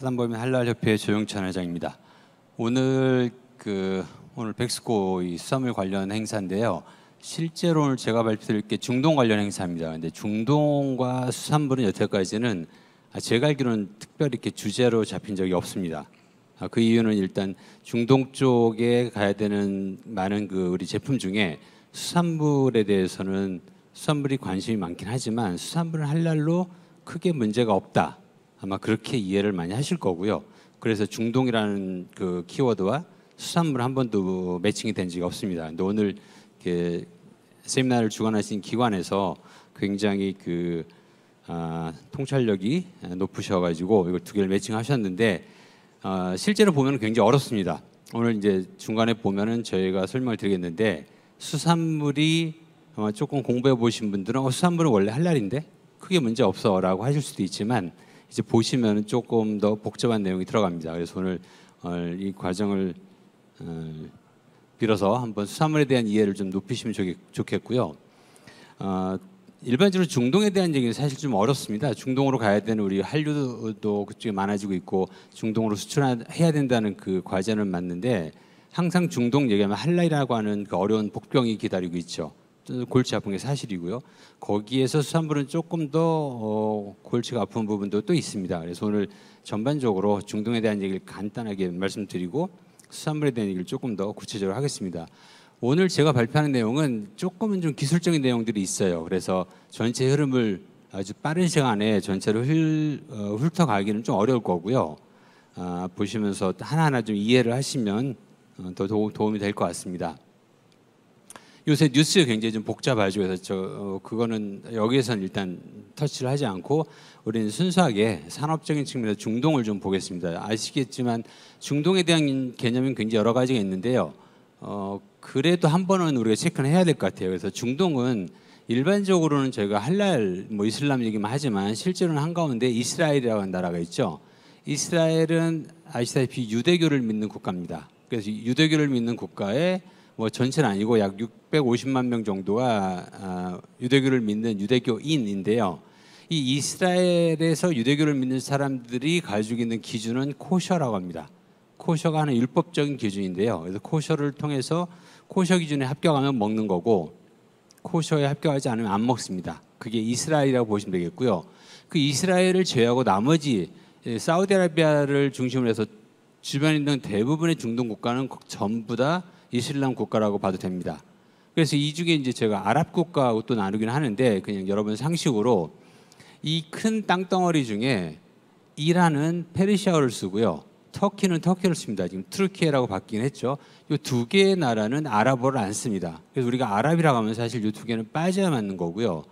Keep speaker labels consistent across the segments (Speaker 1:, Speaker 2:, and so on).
Speaker 1: 사단법인 할랄협회 조영찬 회장입니다. 오늘 백스코 이 수산물 관련 행사인데요. 실제로 오늘 제가 발표드릴 게 중동 관련 행사입니다. 근데 중동과 수산물은 여태까지는 제가 알기로는 특별히 이렇게 주제로 잡힌 적이 없습니다. 그 이유는 일단 중동 쪽에 가야 되는 많은 우리 제품 중에 수산물에 대해서는 수산물이 관심이 많긴 하지만 수산물은 할랄로 크게 문제가 없다. 아마 그렇게 이해를 많이 하실 거고요. 그래서 중동이라는 그 키워드와 수산물 한 번도 매칭이 된 적이 없습니다. 근데 오늘 세미나를 주관하신 기관에서 굉장히 통찰력이 높으셔가지고 이걸 두 개를 매칭하셨는데 실제로 보면 굉장히 어렵습니다. 오늘 이제 중간에 보면은 저희가 설명을 드리겠는데 수산물이 아마 조금 공부해 보신 분들은 수산물은 원래 할랄인데 크게 문제 없어라고 하실 수도 있지만 이제 보시면 조금 더 복잡한 내용이 들어갑니다. 그래서 오늘 이 과정을 빌어서 한번 수산물에 대한 이해를 좀 높이시면 좋겠고요. 일반적으로 중동에 대한 얘기는 사실 좀 어렵습니다. 중동으로 가야 되는 우리 한류도 그쪽에 많아지고 있고 중동으로 수출해야 된다는 그 과제는 맞는데 항상 중동 얘기하면 할랄이라고 하는 그 어려운 복병이 기다리고 있죠. 골치 아픈 게 사실이고요. 거기에서 수산물은 조금 더 골치가 아픈 부분도 또 있습니다. 그래서 오늘 전반적으로 중동에 대한 얘기를 간단하게 말씀드리고 수산물에 대한 얘기를 조금 더 구체적으로 하겠습니다. 오늘 제가 발표하는 내용은 조금은 좀 기술적인 내용들이 있어요. 그래서 전체 흐름을 아주 빠른 시간에 전체를 훑어가기는 좀 어려울 거고요. 보시면서 하나하나 좀 이해를 하시면 더 도움이 될 것 같습니다. 요새 뉴스가 굉장히 좀 복잡하죠. 그래서 그거는 여기에서는 일단 터치를 하지 않고 우리는 순수하게 산업적인 측면에서 중동을 좀 보겠습니다. 아시겠지만 중동에 대한 개념은 굉장히 여러 가지가 있는데요. 그래도 한 번은 우리가 체크는 해야 될 것 같아요. 그래서 중동은 일반적으로는 저희가 할랄, 이슬람 얘기만 하지만 실제로는 한가운데 이스라엘이라고 하는 나라가 있죠. 이스라엘은 아시다시피 유대교를 믿는 국가입니다. 그래서 유대교를 믿는 국가에 전체는 아니고 약 650만 명 정도가 유대교를 믿는 유대교인인데요. 이 이스라엘에서 유대교를 믿는 사람들이 가지고 있는 기준은 코셔라고 합니다. 코셔가 하는 율법적인 기준인데요. 그래서 코셔를 통해서 코셔 기준에 합격하면 먹는 거고 코셔에 합격하지 않으면 안 먹습니다. 그게 이스라엘이라고 보시면 되겠고요. 그 이스라엘을 제외하고 나머지 사우디아라비아를 중심으로 해서 주변에 있는 대부분의 중동 국가는 전부 다 이슬람 국가라고 봐도 됩니다. 그래서 이 중에 이제 제가 아랍 국가하고 또 나누긴 하는데 그냥 여러분 상식으로 이 큰 땅덩어리 중에 이란은 페르시아어를 쓰고요. 터키는 터키어를 씁니다. 지금 트루키에라고 바뀌긴 했죠. 이 두 개의 나라는 아랍어를 안 씁니다. 그래서 우리가 아랍이라고 하면 사실 이 두 개는 빠져야 맞는 거고요.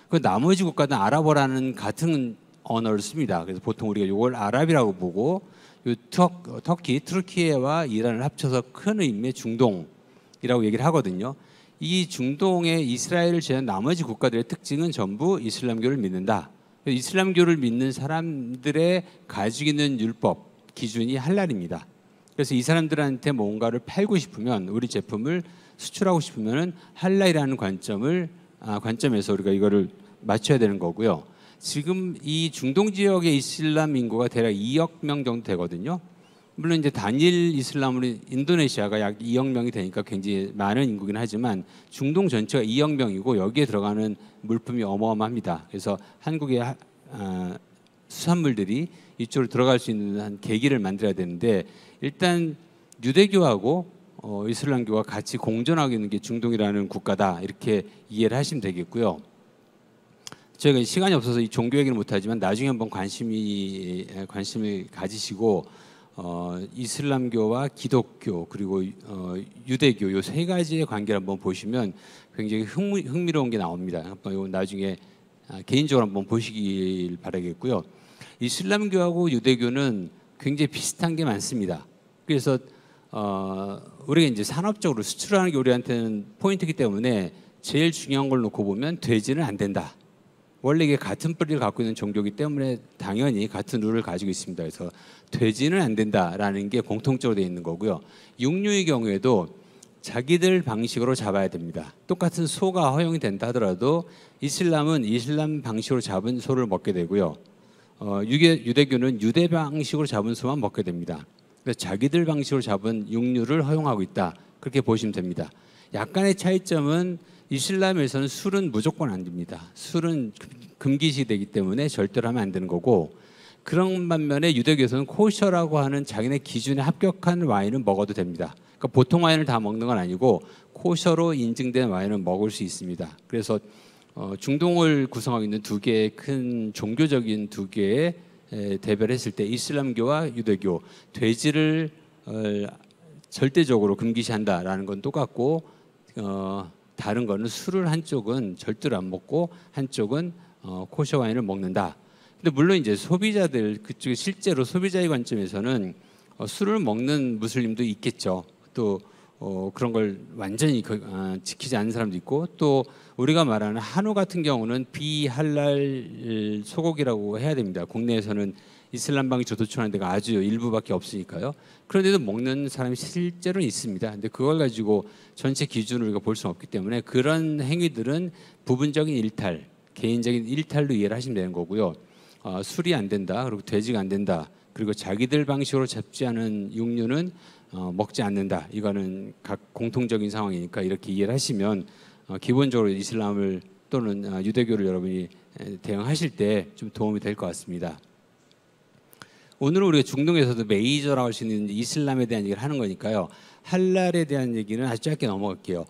Speaker 1: 그 나머지 국가는 아랍어라는 같은 언어를 씁니다. 그래서 보통 우리가 이걸 아랍이라고 보고 이 터키, 트루키에와 이란을 합쳐서 큰 의미의 중동이라고 얘기를 하거든요. 이 중동의 이스라엘을 제외한 나머지 국가들의 특징은 전부 이슬람교를 믿는다. 이슬람교를 믿는 사람들의 가지고 있는 율법 기준이 할랄입니다. 그래서 이 사람들한테 뭔가를 팔고 싶으면 우리 제품을 수출하고 싶으면은 할랄이라는 관점에서 우리가 이거를 맞춰야 되는 거고요. 지금 이 중동 지역의 이슬람 인구가 대략 2억 명 정도 되거든요. 물론 이제 단일 이슬람으로 인도네시아가 약 2억 명이 되니까 굉장히 많은 인구긴 하지만 중동 전체가 2억 명이고 여기에 들어가는 물품이 어마어마합니다. 그래서 한국의 수산물들이 이쪽으로 들어갈 수 있는 한 계기를 만들어야 되는데 일단 유대교하고 이슬람교가 같이 공존하고 있는 게 중동이라는 국가다 이렇게 이해를 하시면 되겠고요. 저희가 시간이 없어서 이 종교 얘기는 못하지만 나중에 한번 관심을 가지시고 이슬람교와 기독교 그리고 유대교 이 세 가지의 관계를 한번 보시면 굉장히 흥미로운 게 나옵니다. 한번 나중에 개인적으로 한번 보시길 바라겠고요. 이슬람교하고 유대교는 굉장히 비슷한 게 많습니다. 그래서 우리가 이제 산업적으로 수출하는 게 우리한테는 포인트이기 때문에 제일 중요한 걸 놓고 보면 돼지는 안 된다. 원래 이게 같은 뿌리를 갖고 있는 종교이기 때문에 당연히 같은 룰을 가지고 있습니다. 그래서 돼지는 안 된다라는 게 공통적으로 되어 있는 거고요. 육류의 경우에도 자기들 방식으로 잡아야 됩니다. 똑같은 소가 허용이 된다 하더라도 이슬람은 이슬람 방식으로 잡은 소를 먹게 되고요. 유대교는 유대 방식으로 잡은 수만 먹게 됩니다. 그래서 자기들 방식으로 잡은 육류를 허용하고 있다. 그렇게 보시면 됩니다. 약간의 차이점은 이슬람에서는 술은 무조건 안 됩니다. 술은 금기시 되기 때문에 절대로 하면 안 되는 거고, 그런 반면에 유대교에서는 코셔라고 하는 자기네 기준에 합격한 와인은 먹어도 됩니다. 그러니까 보통 와인을 다 먹는 건 아니고 코셔로 인증된 와인은 먹을 수 있습니다. 그래서 중동을 구성하고 있는 두 개의 큰 종교적인 두 개의 대별을 했을 때 이슬람교와 유대교, 돼지를 절대적으로 금기시한다라는 건 똑같고, 다른 거는 술을 한쪽은 절대로 안 먹고 한쪽은 코셔 와인을 먹는다. 근데 물론 이제 소비자들 그쪽에 실제로 소비자의 관점에서는 술을 먹는 무슬림도 있겠죠. 또 그런 걸 완전히 지키지 않는 사람도 있고, 또 우리가 말하는 한우 같은 경우는 비할랄 소고기라고 해야 됩니다. 국내에서는 이슬람방이 조도촌하는 데가 아주 일부밖에 없으니까요. 그런데도 먹는 사람이 실제로는 있습니다. 근데 그걸 가지고 전체 기준을 우리가 볼 수는 없기 때문에 그런 행위들은 부분적인 일탈, 개인적인 일탈로 이해를 하시면 되는 거고요. 술이 안 된다, 그리고 돼지가 안 된다, 그리고 자기들 방식으로 잡지 않은 육류는 먹지 않는다. 이거는 각 공통적인 상황이니까 이렇게 이해를 하시면 기본적으로 이슬람을 또는 유대교를 여러분이 대응하실 때 좀 도움이 될 것 같습니다. 오늘은 우리가 중동에서도 메이저라고 할 수 있는 이슬람에 대한 얘기를 하는 거니까요. 할랄에 대한 얘기는 아주 짧게 넘어갈게요.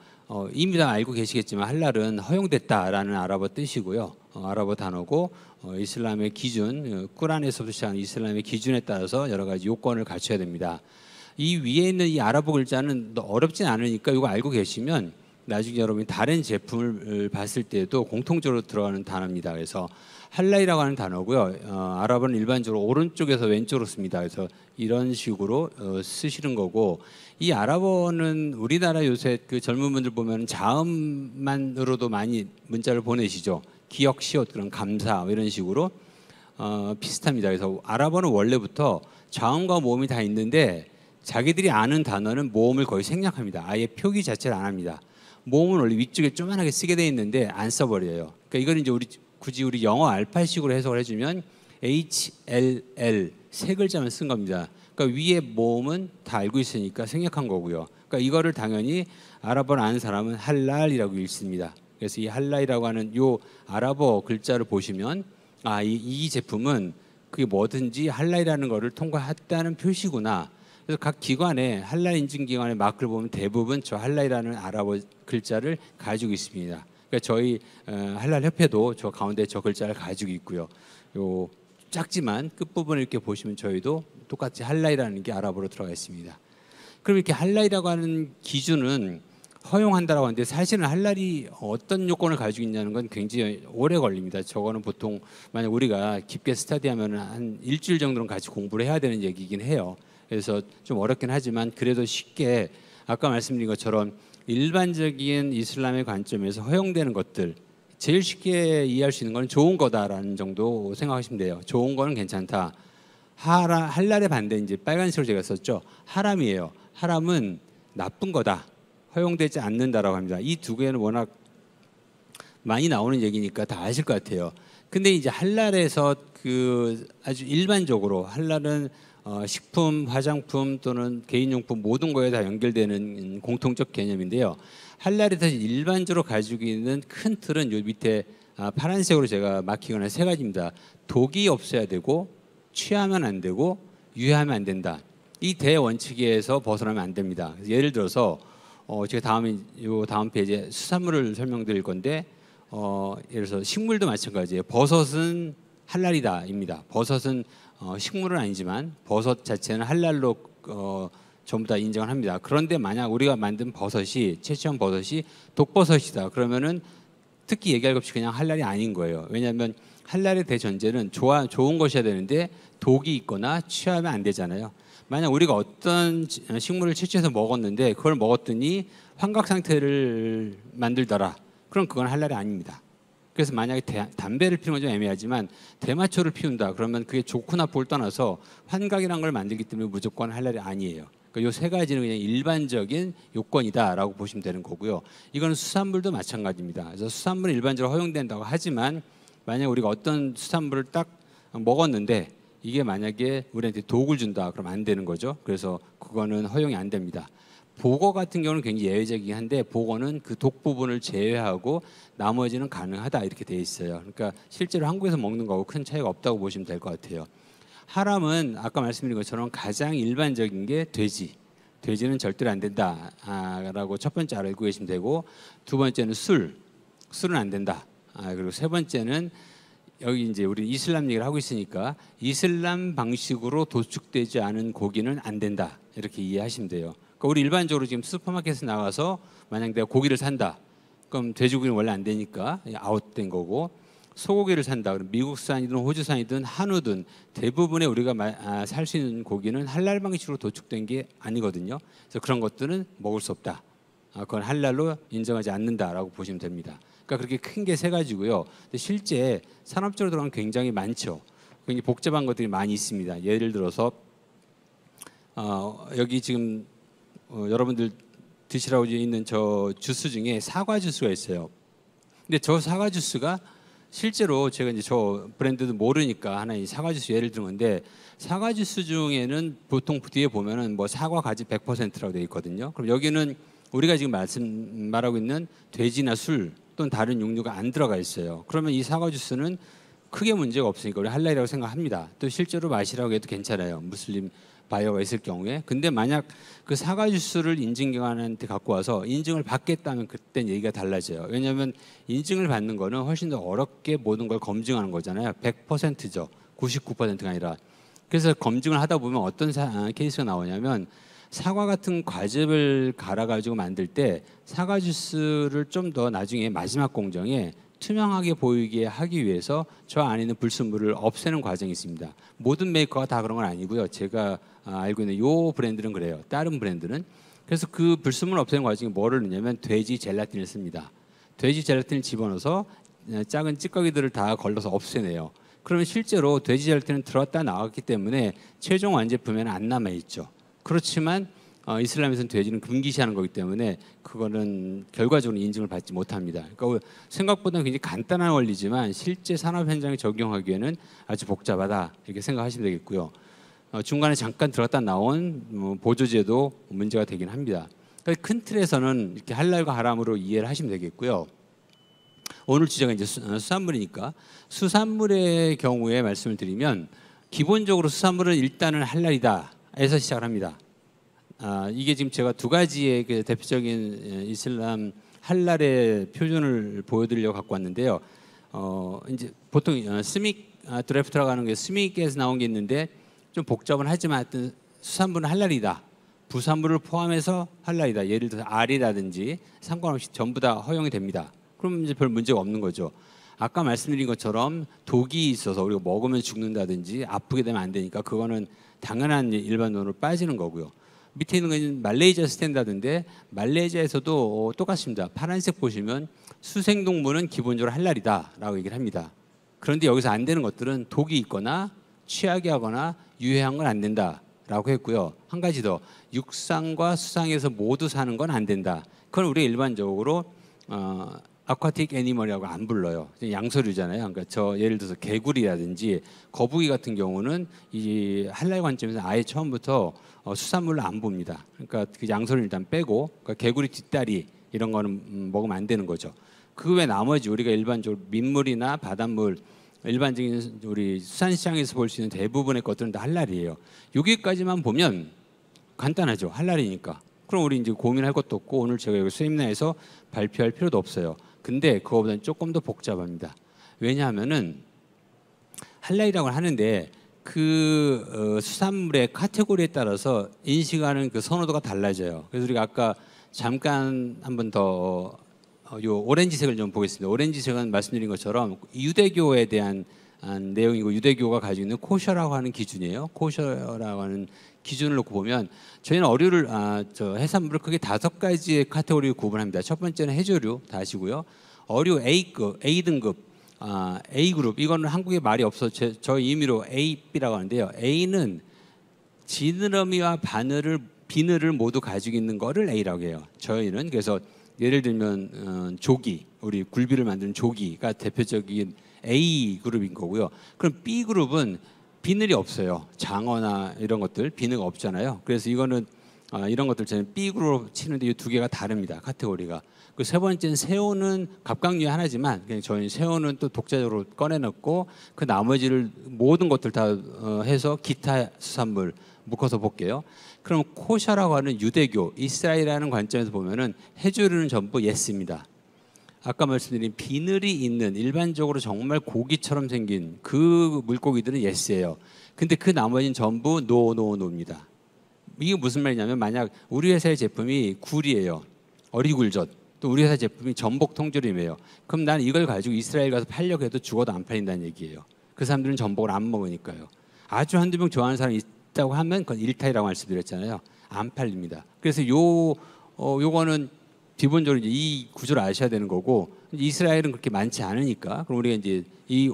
Speaker 1: 이미 다 알고 계시겠지만 할랄은 허용됐다라는 아랍어 뜻이고요. 아랍어 단어고 이슬람의 기준, 꾸란에서부터 시작한 이슬람의 기준에 따라서 여러 가지 요건을 갖춰야 됩니다. 이 위에 있는 이 아랍어 글자는 어렵진 않으니까 이거 알고 계시면 나중에 여러분이 다른 제품을 봤을 때도 공통적으로 들어가는 단어입니다. 그래서 할랄이라고 하는 단어고요. 아랍어는 일반적으로 오른쪽에서 왼쪽으로 씁니다. 그래서 이런 식으로 쓰시는 거고, 이 아랍어는 우리나라 요새 그 젊은 분들 보면 자음만으로도 많이 문자를 보내시죠. 기억, 시옷, 그런 감사 이런 식으로 비슷합니다. 그래서 아랍어는 원래부터 자음과 모음이 다 있는데 자기들이 아는 단어는 모음을 거의 생략합니다. 아예 표기 자체를 안 합니다. 모음은 원래 위쪽에 조그만하게 쓰게 돼 있는데 안 써버려요. 그러니까 이걸 이제 굳이 우리 영어 알파식으로 해석을 해주면 HLL 세 글자만 쓴 겁니다. 그러니까 위에 모음은 다 알고 있으니까 생략한 거고요. 그러니까 이거를 당연히 아랍어를 아는 사람은 할랄이라고 읽습니다. 그래서 이 할랄이라고 하는 요 아랍어 글자를 보시면 이 제품은 그게 뭐든지 할랄이라는 거를 통과했다는 표시구나. 그래서 각 기관에 할랄 인증 기관의 마크를 보면 대부분 저 할랄이라는 아랍어 글자를 가지고 있습니다. 그러니까 저희 할랄 협회도 저 가운데 저 글자를 가지고 있고요. 요 작지만 끝부분을 이렇게 보시면 저희도 똑같이 할랄이라는 게 아랍어로 들어가 있습니다. 그럼 이렇게 할랄이라고 하는 기준은 허용한다라고 하는데 사실은 할랄이 어떤 요건을 가지고 있냐는 건 굉장히 오래 걸립니다. 저거는 보통 만약 우리가 깊게 스터디하면 한 일주일 정도는 같이 공부를 해야 되는 얘기긴 해요. 그래서 좀 어렵긴 하지만 그래도 쉽게 아까 말씀드린 것처럼 일반적인 이슬람의 관점에서 허용되는 것들 제일 쉽게 이해할 수 있는 건 좋은 거다라는 정도 생각하시면 돼요. 좋은 거는 괜찮다. 할랄의 반대 이제 빨간색으로 제가 썼죠. 하람이에요. 하람은 나쁜 거다. 허용되지 않는다라고 합니다. 이 두 개는 워낙 많이 나오는 얘기니까 다 아실 것 같아요. 근데 이제 할랄에서 그 아주 일반적으로 할랄은 식품, 화장품 또는 개인용품 모든 거에 다 연결되는 공통적 개념인데요. 할랄에서 일반적으로 가지고 있는 큰 틀은 요 밑에 파란색으로 제가 마킹을 한 세 가지입니다. 독이 없어야 되고, 취하면 안 되고, 유해하면 안 된다. 이 대원칙에서 벗어나면 안 됩니다. 예를 들어서 제가 다음 페이지에 수산물을 설명드릴 건데 예를 들어서 식물도 마찬가지예요. 버섯은 할랄이다입니다. 버섯은 식물은 아니지만 버섯 자체는 할랄로 전부 다 인정을 합니다. 그런데 만약 우리가 만든 버섯이 채취한 버섯이 독버섯이다 그러면은 특히 얘기할 것 없이 그냥 할랄이 아닌 거예요. 왜냐하면 할랄의 대전제는 좋은 것이어야 되는데 독이 있거나 취하면 안 되잖아요. 만약 우리가 어떤 식물을 채취해서 먹었는데 그걸 먹었더니 환각 상태를 만들더라. 그럼 그건 할랄이 아닙니다. 그래서 만약에 담배를 피우는 건 좀 애매하지만 대마초를 피운다. 그러면 그게 좋고 나쁘를 떠나서 환각이라는 걸 만들기 때문에 무조건 할랄이 아니에요. 그러니까 이 세 가지는 그냥 일반적인 요건이다라고 보시면 되는 거고요. 이거는 수산물도 마찬가지입니다. 그래서 수산물은 일반적으로 허용된다고 하지만 만약 우리가 어떤 수산물을 딱 먹었는데 이게 만약에 우리한테 독을 준다 그러면 안 되는 거죠. 그래서 그거는 허용이 안 됩니다. 보거 같은 경우는 굉장히 예외적이긴 한데 보거는 그 독 부분을 제외하고 나머지는 가능하다 이렇게 돼 있어요. 그러니까 실제로 한국에서 먹는 거하고 큰 차이가 없다고 보시면 될 것 같아요. 하람은 아까 말씀드린 것처럼 가장 일반적인 게 돼지. 돼지는 절대로 안 된다라고 첫 번째 알고 계시면 되고, 두 번째는 술은 안 된다. 그리고 세 번째는 여기 이제 우리 이슬람 얘기를 하고 있으니까 이슬람 방식으로 도축되지 않은 고기는 안 된다 이렇게 이해하시면 돼요. 그러니까 우리 일반적으로 지금 슈퍼마켓에 나가서 만약 내가 고기를 산다, 그럼 돼지고기는 원래 안 되니까 아웃된 거고, 소고기를 산다 그럼 미국산이든 호주산이든 한우든 대부분의 우리가 살 수 있는 고기는 할랄 방식으로 도축된 게 아니거든요. 그래서 그런 것들은 먹을 수 없다. 그건 할랄로 인정하지 않는다라고 보시면 됩니다. 그러니까 그렇게 큰 게 세 가지고요. 근데 실제 산업적으로 들어가면 굉장히 많죠. 굉장히 복잡한 것들이 많이 있습니다. 예를 들어서 여기 지금 여러분들 드시라고 있는 저 주스 중에 사과 주스가 있어요. 근데 저 사과 주스가 실제로 제가 이제 저 브랜드도 모르니까 하나 이 사과 주스 예를 든 건데, 사과 주스 중에는 보통 뒤에 보면은 뭐 사과 가지 100%라고 되어 있거든요. 그럼 여기는 우리가 지금 말하고 있는 돼지나 술 또는 다른 육류가 안 들어가 있어요. 그러면 이 사과 주스는 크게 문제가 없으니까 우리 할랄이라고 생각합니다. 또 실제로 마시라고 해도 괜찮아요. 무슬림 바이어가 있을 경우에. 근데 만약 그 사과 주스를 인증기관한테 갖고 와서 인증을 받겠다면 그땐 얘기가 달라져요. 왜냐하면 인증을 받는 거는 훨씬 더 어렵게 모든 걸 검증하는 거잖아요. 100%죠. 99%가 아니라. 그래서 검증을 하다 보면 어떤 케이스가 나오냐면, 사과 같은 과즙을 갈아가지고 만들 때 사과 주스를 좀 더 나중에 마지막 공정에 투명하게 보이게 하기 위해서 저 안에 있는 불순물을 없애는 과정이 있습니다. 모든 메이커가 다 그런 건 아니고요. 제가 알고 있는 요 브랜드는 그래요. 다른 브랜드는. 그래서 그 불순물 없애는 과정에 뭐를 넣냐면 돼지 젤라틴을 씁니다. 돼지 젤라틴을 집어넣어서 작은 찌꺼기들을 다 걸러서 없애내요. 그러면 실제로 돼지 젤라틴은 들어왔다 나왔기 때문에 최종 완제품에는 안 남아있죠. 그렇지만 이슬람에서는 돼지는 금기시하는 거기 때문에 그거는 결과적으로 인증을 받지 못합니다. 그러니까 생각보다 굉장히 간단한 원리지만 실제 산업 현장에 적용하기에는 아주 복잡하다 이렇게 생각하시면 되겠고요. 중간에 잠깐 들어갔다 나온 보조제도 문제가 되긴 합니다. 그러니까 큰 틀에서는 이렇게 할랄과 하람으로 이해를 하시면 되겠고요. 오늘 주제가 이제 수산물이니까 수산물의 경우에 말씀을 드리면, 기본적으로 수산물은 일단은 할랄이다 에서 시작을 합니다. 이게 지금 제가 두 가지의 그 대표적인 이슬람 할랄의 표준을 보여드리려고 갖고 왔는데요. 이제 보통 스믹 드래프트라고 하는 게 스믹에서 나온 게 있는데 좀 복잡은 하지만 하여튼 수산물은 할랄이다. 부산물을 포함해서 할랄이다. 예를 들어서 알이라든지 상관없이 전부 다 허용이 됩니다. 그럼 이제 별 문제가 없는 거죠. 아까 말씀드린 것처럼 독이 있어서 우리가 먹으면 죽는다든지 아프게 되면 안 되니까 그거는 당연한 일반론으로 빠지는 거고요. 밑에 있는 건 말레이시아 스탠다드인데 말레이시아에서도 똑같습니다. 파란색 보시면 수생동물은 기본적으로 할랄이다라고 얘기를 합니다. 그런데 여기서 안 되는 것들은 독이 있거나 취하게 하거나 유해한 건 안 된다라고 했고요. 한 가지 더, 육상과 수상에서 모두 사는 건 안 된다. 그건 우리가 일반적으로 아쿠아틱 애니멀이라고 안 불러요. 양서류잖아요. 그러니까 저 예를 들어서 개구리라든지 거북이 같은 경우는 이 할랄 관점에서 아예 처음부터 수산물로 안 봅니다. 그러니까 그 양서류 일단 빼고, 그러니까 개구리 뒷다리 이런 거는 먹으면 안 되는 거죠. 그 외 나머지 우리가 일반적으로 민물이나 바닷물, 일반적인 우리 수산시장에서 볼 수 있는 대부분의 것들은 다 할랄이에요. 여기까지만 보면 간단하죠. 할랄이니까. 그럼 우리 이제 고민할 것도 없고 오늘 제가 여기 세미나에서 발표할 필요도 없어요. 근데 그거보다는 조금 더 복잡합니다. 왜냐하면은 할랄이라고 하는데 그 수산물의 카테고리에 따라서 인식하는 그 선호도가 달라져요. 그래서 우리가 아까 잠깐 한번 더 요 오렌지색을 좀 보겠습니다. 오렌지색은 말씀드린 것처럼 유대교에 대한 내용이고 유대교가 가지고 있는 코셔라고 하는 기준이에요. 코셔라고 하는 기준을 놓고 보면 저희는 어류를 해산물을 크게 5가지의 카테고리로 구분합니다. 첫 번째는 해조류 다 아시고요. 어류 A등급, A그룹, 이거는 한국에 말이 없어서 저 임의로 A,B라고 하는데요. A는 지느러미와 비늘을 모두 가지고 있는 거를 A라고 해요. 저희는 그래서 예를 들면 조기, 우리 굴비를 만드는 조기가 대표적인 A 그룹인 거고요. 그럼 B 그룹은 비늘이 없어요. 장어나 이런 것들 비늘가 없잖아요. 그래서 이거는 이런 것들 저는 B 그룹으로 치는데 이 두 개가 다릅니다. 카테고리가. 그 세 번째는 새우는 갑각류의 하나지만 그냥 저희 새우는 또 독자적으로 꺼내놓고 그 나머지를 모든 것들 다 해서 기타 수산물 묶어서 볼게요. 그럼 코샤라고 하는 유대교 이스라엘이라는 관점에서 보면은 해조류는 전부 예스입니다. 아까 말씀드린 비늘이 있는 일반적으로 정말 고기처럼 생긴 그 물고기들은 예스예요. 근데 그 나머지는 전부 노입니다. 이게 무슨 말이냐면 만약 우리 회사의 제품이 굴이에요. 어리굴젓. 또 우리 회사 제품이 전복 통조림이에요. 그럼 난 이걸 가지고 이스라엘 가서 팔려고 해도 죽어도 안 팔린다는 얘기예요. 그 사람들은 전복을 안 먹으니까요. 아주 한두 명 좋아하는 사람이 있다고 하면 그건 일탈이라고 말씀드렸잖아요. 안 팔립니다. 그래서 요거는 기본적으로 이제 이 구조를 아셔야 되는 거고 이스라엘은 그렇게 많지 않으니까 그럼 우리가 이제 이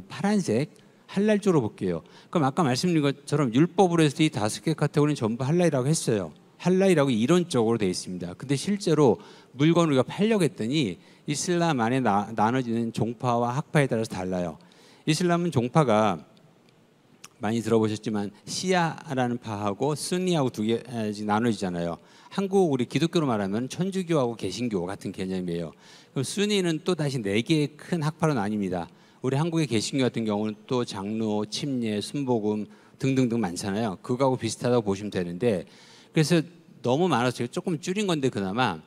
Speaker 1: 파란색 할랄 쪽으로 볼게요. 그럼 아까 말씀드린 것처럼 율법으로 해서 이 5개 카테고리는 전부 할랄이라고 했어요. 할랄이라고 이론적으로 되어 있습니다. 근데 실제로 물건을 우리가 팔려고 했더니 이슬람 안에 나눠지는 종파와 학파에 따라서 달라요. 이슬람은 종파가 많이 들어보셨지만 시아라는 파하고 순니하고 두 개씩 나눠지잖아요. 한국 우리 기독교로 말하면 천주교하고 개신교 같은 개념이에요. 그럼 순니는 또 다시 4개의 큰 학파로 나뉩니다. 우리 한국의 개신교 같은 경우는 또 장로, 침례, 순복음 등등등 많잖아요. 그거하고 비슷하다고 보시면 되는데 그래서 너무 많아서 제가 조금 줄인 건데 그나마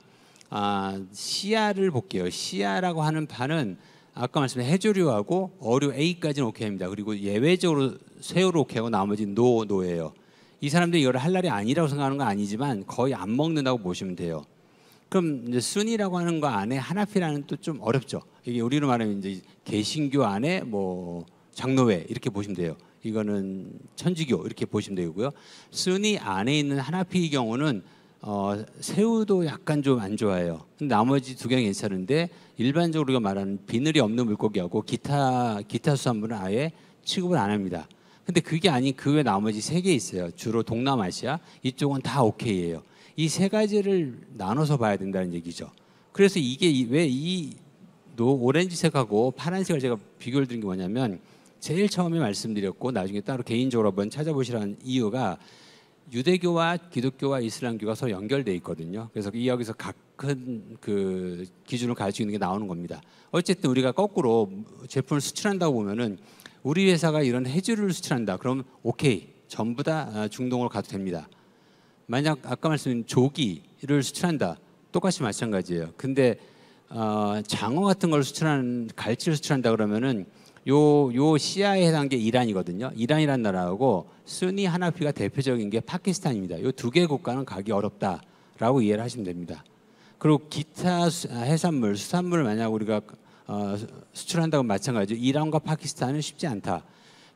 Speaker 1: 시아를 볼게요. 시아라고 하는 파는 아까 말씀드린 해조류하고 어류 A까지는 오케이입니다. 그리고 예외적으로 새우를 오케이하고 나머지는 노예요. 이 사람들이 이걸 할랄이 아니라고 생각하는 건 아니지만 거의 안 먹는다고 보시면 돼요. 그럼 이제 순이라고 하는 거 안에 하나피라는 또 좀 어렵죠. 이게 우리로 말하면 이제 개신교 안에 뭐 장로회 이렇게 보시면 돼요. 이거는 천주교 이렇게 보시면 되고요. 순이 안에 있는 하나피의 경우는 새우도 약간 좀 안 좋아해요. 근데 나머지 두 개는 괜찮은데 일반적으로 우리가 말하는 비늘이 없는 물고기하고 기타 수산물은 아예 취급을 안 합니다. 근데 그게 아닌 그 외 나머지 3개 있어요. 주로 동남아시아 이쪽은 다 오케이예요. 이 3가지를 나눠서 봐야 된다는 얘기죠. 그래서 이게 왜 이 오렌지색하고 파란색을 제가 비교를 드린 게 뭐냐면 제일 처음에 말씀드렸고 나중에 따로 개인적으로 한번 찾아보시라는 이유가 유대교와 기독교와 이슬람교가 서로 연결돼 있거든요. 그래서 여기서 같은 그 기준을 가지고 있는 게 나오는 겁니다. 어쨌든 우리가 거꾸로 제품을 수출한다고 보면은 우리 회사가 이런 해조류를 수출한다. 그럼 오케이 전부 다 중동으로 가도 됩니다. 만약 아까 말씀드린 조기를 수출한다. 똑같이 마찬가지예요. 근데 장어 같은 걸 수출하는 갈치를 수출한다 그러면은 요 시아에 해당한 게 이란이거든요. 이란이라는 나라하고 순니 하나피가 대표적인 게 파키스탄입니다. 요 2개 국가는 가기 어렵다라고 이해를 하시면 됩니다. 그리고 기타 해산물, 수산물을 만약 우리가 수출한다고 마찬가지로 이란과 파키스탄은 쉽지 않다.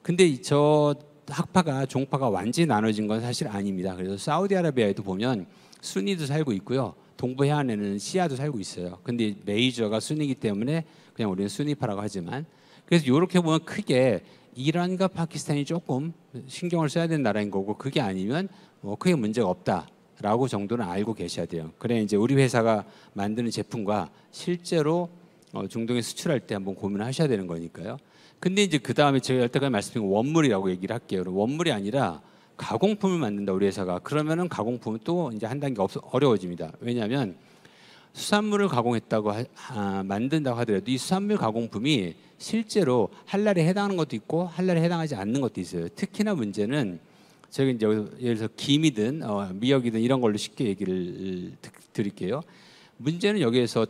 Speaker 1: 근데 저 학파가 종파가 완전히 나눠진 건 사실 아닙니다. 그래서 사우디아라비아에도 보면 순니도 살고 있고요. 동부 해안에는 시아도 살고 있어요. 근데 메이저가 순니이기 때문에 그냥 우리는 순니파라고 하지만 그래서 이렇게 보면 크게 이란과 파키스탄이 조금 신경을 써야 되는 나라인 거고 그게 아니면 뭐 크게 문제가 없다라고 정도는 알고 계셔야 돼요. 그래 이제 우리 회사가 만드는 제품과 실제로 중동에 수출할 때 한번 고민을 하셔야 되는 거니까요. 근데 이제 그 다음에 제가 여태까지 말씀드린 원물이라고 얘기를 할게요. 원물이 아니라 가공품을 만든다 우리 회사가 그러면은 가공품은 또 이제 한 단계 어려워집니다. 왜냐하면 수산물을 가공했다고 만든다고 하더라도 이 수산물 가공품이 실제로 할랄에 해당하는 것도 있고 할랄에 해당하지 않는 것도 있어요. 특히나 문제는 저희 이제 예를 들어서 김이든 미역이든 이런 걸로 쉽게 얘기를 드릴게요. 문제는 여기에서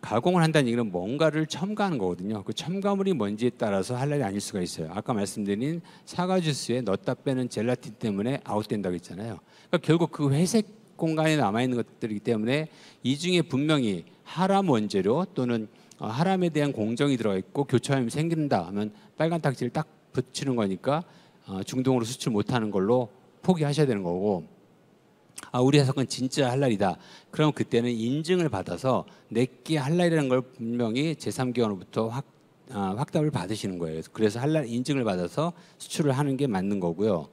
Speaker 1: 가공을 한다는 얘기는 뭔가를 첨가하는 거거든요. 그 첨가물이 뭔지에 따라서 할랄이 아닐 수가 있어요. 아까 말씀드린 사과 주스에 넣었다 빼는 젤라틴 때문에 아웃된다고 했잖아요. 그러니까 결국 그 회색 공간에 남아있는 것들이기 때문에 이 중에 분명히 하람 원재료 또는 하람에 대한 공정이 들어가 있고 교차점이 생긴다 하면 빨간 딱지를 딱 붙이는 거니까 중동으로 수출 못하는 걸로 포기하셔야 되는 거고 우리 회사는 진짜 할랄이다. 그럼 그때는 인증을 받아서 내게 할랄이라는 걸 분명히 제3기관으로부터 확답을 받으시는 거예요. 그래서 할랄 인증을 받아서 수출을 하는 게 맞는 거고요.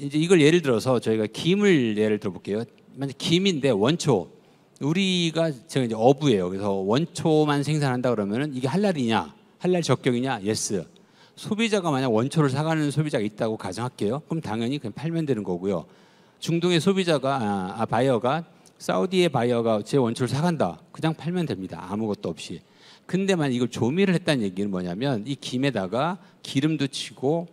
Speaker 1: 이제 이걸 예를 들어서 저희가 김을 예를 들어볼게요. 만약 김인데 원초 우리가 제가 이제 어부예요. 그래서 원초만 생산한다 그러면은 이게 할랄이냐? 할랄 적격이냐? 예스. 소비자가 만약 원초를 사가는 소비자가 있다고 가정할게요. 그럼 당연히 그냥 팔면 되는 거고요. 중동의 소비자가 바이어가 사우디의 바이어가 제 원초를 사간다. 그냥 팔면 됩니다. 아무것도 없이. 근데 만약 이걸 조미를 했다는 얘기는 뭐냐면 이 김에다가 기름도 치고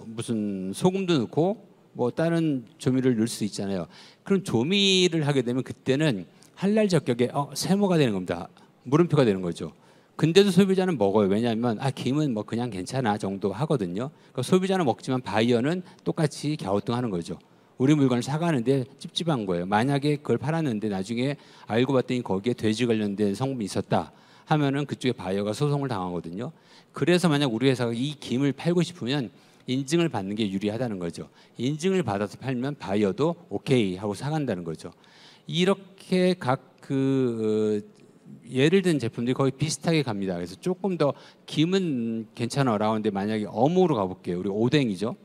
Speaker 1: 무슨 소금도 넣고 뭐 다른 조미를 넣을 수 있잖아요. 그럼 조미를 하게 되면 그때는 할랄 적격에 세모가 되는 겁니다. 물음표가 되는 거죠. 근데도 소비자는 먹어요. 왜냐하면 김은 뭐 그냥 괜찮아 정도 하거든요. 그러니까 소비자는 먹지만 바이어는 똑같이 갸우뚱하는 거죠. 우리 물건을 사가는데 찝찝한 거예요. 만약에 그걸 팔았는데 나중에 알고 봤더니 거기에 돼지 관련된 성분이 있었다 하면은 그쪽에 바이어가 소송을 당하거든요. 그래서 만약 우리 회사가 이 김을 팔고 싶으면 인증을 받는 게 유리하다는 거죠. 인증을 받아서 팔면 바이어도 오케이 하고 사간다는 거죠. 이렇게 각 예를 든 제품들이 거의 비슷하게 갑니다. 그래서 조금 더 김은 괜찮아라 하는데 만약에 어묵으로 가볼게요. 우리 오뎅이죠.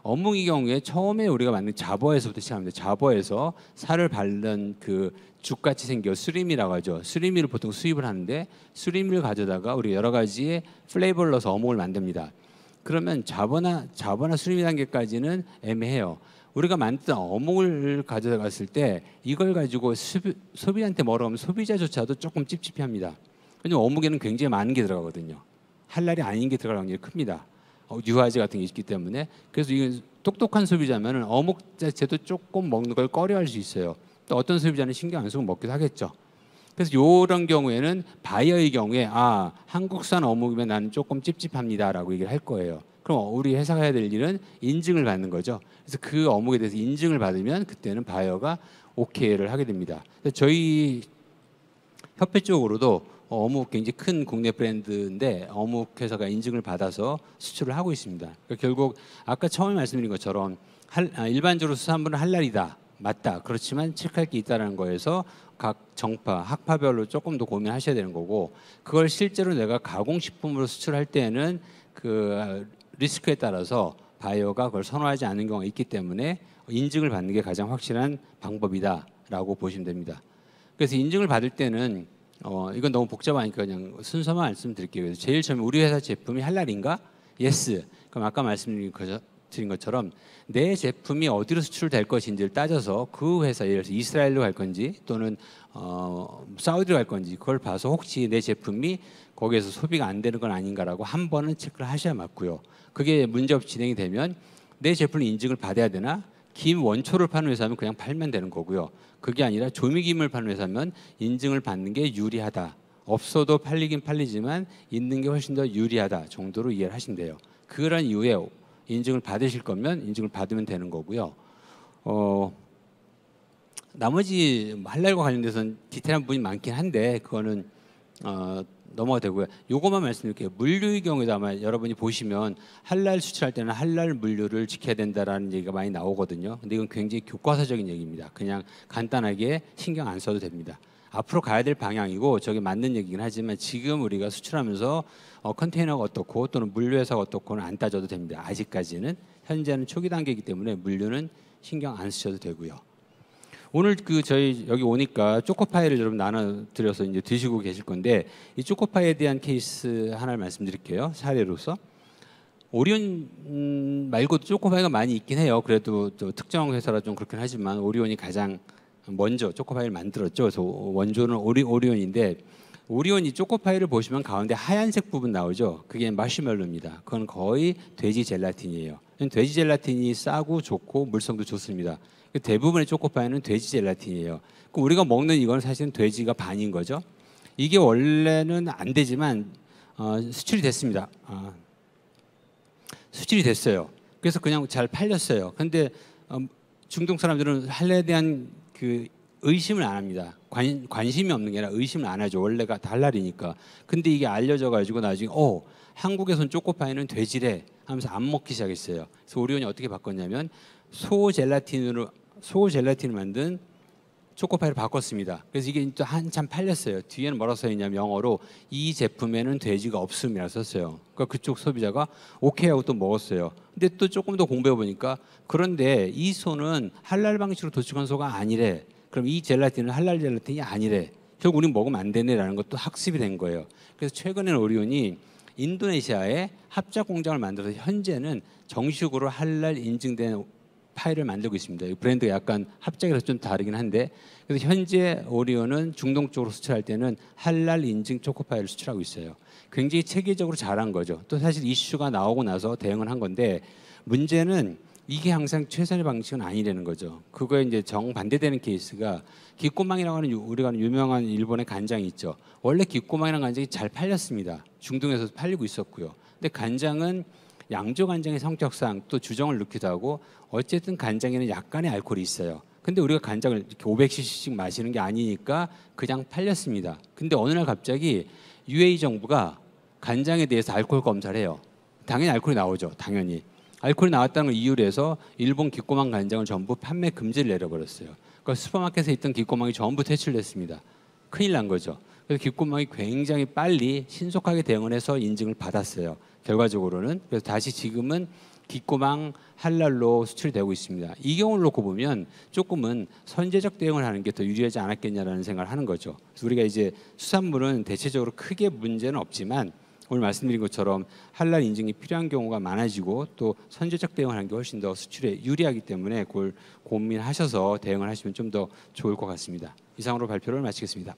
Speaker 1: 어묵의 경우에 처음에 우리가 만든 자버에서부터 시작합니다. 자버에서 살을 바른 그 죽같이 생겨 수리미라고 하죠. 수리미를 보통 수입을 하는데 수리미를 가져다가 우리 여러 가지의 플레이버를 넣어서 어묵을 만듭니다. 그러면 자버나 수리미 단계까지는 애매해요. 우리가 만든 어묵을 가져갔을 때 이걸 가지고 소비자한테 뭐라고 하면 소비자조차도 조금 찝찝해합니다. 왜냐면 어묵에는 굉장히 많은 게 들어가거든요. 할랄이 아닌 게 들어갈 확률이 큽니다. 유화제 같은 게 있기 때문에. 그래서 이게 똑똑한 소비자면 어묵 자체도 조금 먹는 걸 꺼려할 수 있어요. 또 어떤 소비자는 신경 안 쓰고 먹기도 하겠죠. 그래서 이런 경우에는 바이어의 경우에 한국산 어묵이면 나는 조금 찝찝합니다라고 얘기를 할 거예요. 그럼 우리 회사가 해야 될 일은 인증을 받는 거죠. 그래서 그 어묵에 대해서 인증을 받으면 그때는 바이어가 오케이를 하게 됩니다. 저희 협회 쪽으로도 어묵 굉장히 큰 국내 브랜드인데 어묵 회사가 인증을 받아서 수출을 하고 있습니다. 그러니까 결국 아까 처음에 말씀드린 것처럼 일반적으로 수산물은 할랄이다. 맞다. 그렇지만 체크할 게 있다는 거에서 각 정파, 학파별로 조금 더 고민하셔야 되는 거고 그걸 실제로 내가 가공식품으로 수출할 때는 그 리스크에 따라서 바이어가 그걸 선호하지 않는 경우가 있기 때문에 인증을 받는 게 가장 확실한 방법이다라고 보시면 됩니다. 그래서 인증을 받을 때는 이건 너무 복잡하니까 그냥 순서만 말씀드릴게요. 그래서 제일 처음에 우리 회사 제품이 할랄인가? 예스. 그럼 아까 말씀드린 것처럼 내 제품이 어디로 수출될 것인지를 따져서 그 회사, 예를 들어서 이스라엘로 갈 건지 또는 사우디로 갈 건지 그걸 봐서 혹시 내 제품이 거기에서 소비가 안 되는 건 아닌가라고 한 번은 체크를 하셔야 맞고요. 그게 문제없이 진행이 되면 내 제품을 인증을 받아야 되나? 김 원초를 파는 회사면 그냥 팔면 되는 거고요. 그게 아니라 조미김을 파는 회사면 인증을 받는 게 유리하다. 없어도 팔리긴 팔리지만 있는 게 훨씬 더 유리하다 정도로 이해를 하신대요. 그런 이유에 인증을 받으실 거면 인증을 받으면 되는 거고요. 나머지 할랄과 관련돼서는 디테일한 부분이 많긴 한데 그거는 넘어가 되고요. 요것만 말씀드릴게요. 물류의 경우에도 아마 여러분이 보시면 할랄 수출할 때는 할랄 물류를 지켜야 된다라는 얘기가 많이 나오거든요. 근데 이건 굉장히 교과서적인 얘기입니다. 그냥 간단하게 신경 안 써도 됩니다. 앞으로 가야 될 방향이고 저게 맞는 얘기긴 하지만 지금 우리가 수출하면서 컨테이너가 어떻고 또는 물류회사가 어떻고는 안 따져도 됩니다. 아직까지는 현재는 초기 단계이기 때문에 물류는 신경 안 쓰셔도 되고요. 오늘 저희 여기 오니까 초코파이를 여러분 나눠드려서 이제 드시고 계실 건데 이 초코파이에 대한 케이스 하나를 말씀드릴게요. 사례로서 오리온 말고도 초코파이가 많이 있긴 해요. 그래도 특정 회사라 좀 그렇긴 하지만 오리온이 가장 먼저 초코파이를 만들었죠. 그래서 원조는 오리온인데 오리온이 초코파이를 보시면 가운데 하얀색 부분 나오죠. 그게 마시멜로입니다. 그건 거의 돼지 젤라틴이에요. 돼지 젤라틴이 싸고 좋고 물성도 좋습니다. 대부분의 초코파이는 돼지 젤라틴이에요. 우리가 먹는 이건 사실은 돼지가 반인 거죠. 이게 원래는 안 되지만 수출이 됐습니다. 수출이 됐어요. 그래서 그냥 잘 팔렸어요. 근데 중동 사람들은 할랄에 대한 그 의심을 안 합니다. 관심이 없는 게 아니라 의심을 안 하죠. 원래가 할랄이니까. 근데 이게 알려져 가지고 나중에 한국에선 초코파이는 돼지래 하면서 안 먹기 시작했어요. 그래서 오리온이 어떻게 바꿨냐면 소 젤라틴을 만든 초코파이를 바꿨습니다. 그래서 이게 또 한참 팔렸어요. 뒤에는 뭐라고 써 있냐면 영어로 이 제품에는 돼지가 없음이라고 썼어요. 그러니까 그쪽 소비자가 오케이 하고 또 먹었어요. 근데 또 조금 더 공부해 보니까 그런데 이 소는 할랄 방식으로 도축한 소가 아니래. 그럼 이 젤라틴은 할랄 젤라틴이 아니래. 결국 우린 먹으면 안 되네라는 것도 학습이 된 거예요. 그래서 최근에는 오리온이 인도네시아에 합작 공장을 만들어서 현재는 정식으로 할랄 인증된 파이를 만들고 있습니다. 이 브랜드가 약간 합작이라서 좀 다르긴 한데, 그래서 현재 오리온은 중동 쪽으로 수출할 때는 할랄 인증 초코파이를 수출하고 있어요. 굉장히 체계적으로 잘한 거죠. 또 사실 이슈가 나오고 나서 대응을 한 건데, 문제는 이게 항상 최선의 방식은 아니라는 거죠. 그거에 이제 정반대되는 케이스가 기꼬망이라고 하는 우리가 아는 유명한 일본의 간장이 있죠. 원래 기꼬망이라는 간장이 잘 팔렸습니다. 중동에서 팔리고 있었고요. 근데 간장은 양조 간장의 성격상 또 주정을 넣기도 하고 어쨌든 간장에는 약간의 알코올이 있어요. 근데 우리가 간장을 이렇게 500cc씩 마시는 게 아니니까 그냥 팔렸습니다. 근데 어느 날 갑자기 UAE 정부가 간장에 대해서 알코올 검사를 해요. 당연히 알코올이 나오죠. 당연히. 알코올이 나왔다는 걸 이유로 해서 일본 기꼬망 간장을 전부 판매 금지를 내려버렸어요. 그러니까 슈퍼마켓에 있던 기꼬망이 전부 퇴출됐습니다. 큰일 난 거죠. 그래서 기꼬망이 굉장히 빨리 신속하게 대응을 해서 인증을 받았어요. 결과적으로는. 그래서 다시 지금은 기꼬망 할랄로 수출되고 있습니다. 이 경우를 놓고 보면 조금은 선제적 대응을 하는 게 더 유리하지 않았겠냐라는 생각을 하는 거죠. 그래서 우리가 이제 수산물은 대체적으로 크게 문제는 없지만 오늘 말씀드린 것처럼 할랄 인증이 필요한 경우가 많아지고 또 선제적 대응을 하는 게 훨씬 더 수출에 유리하기 때문에 그걸 고민하셔서 대응을 하시면 좀 더 좋을 것 같습니다. 이상으로 발표를 마치겠습니다.